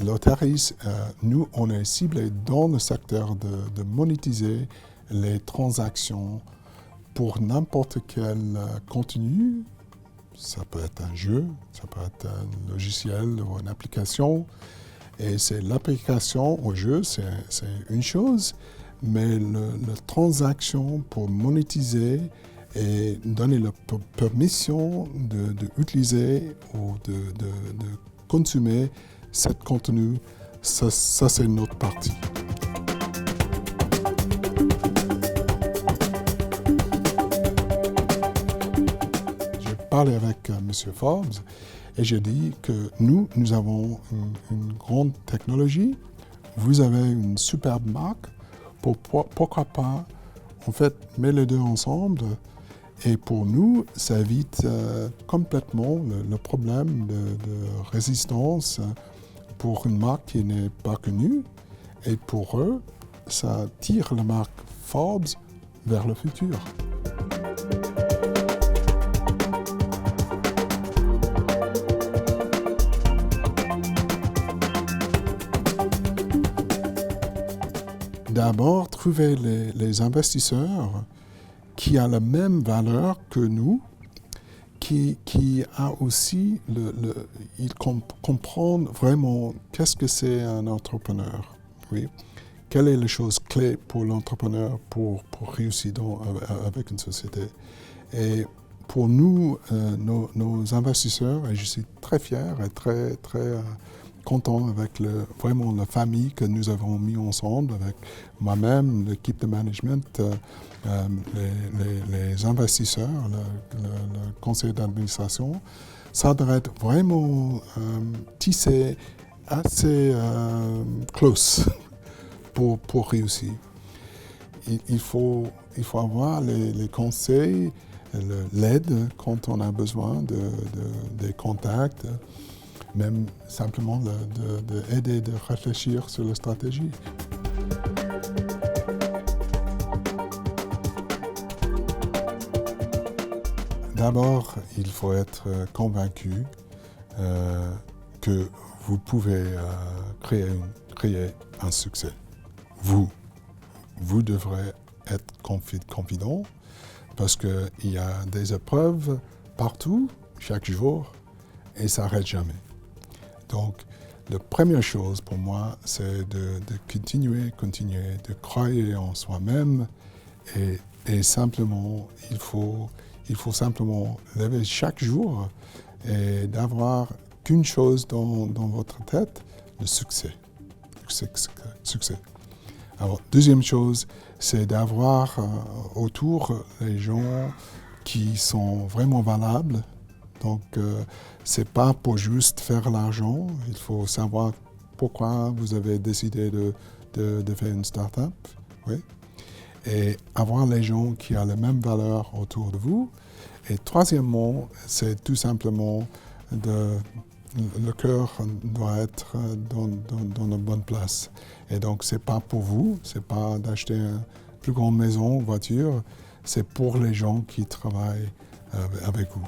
L'Autaris, nous, on est ciblé dans le secteur de monétiser les transactions pour n'importe quel contenu. Ça peut être un jeu, ça peut être un logiciel ou une application. Et c'est l'application au jeu, c'est une chose, mais la transaction pour monétiser et donner la permission d'utiliser ou de consommer ce contenu, ça c'est notre partie. J'ai parlé avec M. Forbes et j'ai dit que nous avons une grande technologie, vous avez une superbe marque, pourquoi pas, en fait, mettre les deux ensemble. Et pour nous, ça évite complètement le problème de résistance pour une marque qui n'est pas connue. Et pour eux, ça tire la marque Forbes vers le futur. D'abord, trouver les investisseurs qui a la même valeur que nous, qui a aussi, ils comprennent vraiment qu'est-ce que c'est un entrepreneur. Oui. Quelle est la chose clé pour l'entrepreneur pour réussir avec une société. Et pour nous, nos investisseurs, et je suis très fier et très content avec vraiment la famille que nous avons mis ensemble, avec moi-même, l'équipe de management, les investisseurs, le conseil d'administration. Ça doit être vraiment tissé assez close pour réussir. Il faut avoir les conseils, l'aide quand on a besoin des contacts, même simplement d'aider, de réfléchir sur la stratégie. D'abord, il faut être convaincu que vous pouvez créer un succès. Vous devrez être confident parce qu'il y a des épreuves partout, chaque jour, et ça n'arrête jamais. Donc, la première chose pour moi, c'est de continuer, de croire en soi-même et simplement, il faut simplement lever chaque jour et d'avoir qu'une chose dans votre tête, le succès. Alors, deuxième chose, c'est d'avoir autour les gens qui sont vraiment valables. Donc, c'est pas pour juste faire l'argent. Il faut savoir pourquoi vous avez décidé de faire une start-up. Oui. Et avoir les gens qui ont les mêmes valeurs autour de vous. Et troisièmement, c'est tout simplement le cœur doit être dans la bonne place. Et donc, c'est pas pour vous, c'est pas d'acheter une plus grande maison ou voiture, c'est pour les gens qui travaillent avec vous.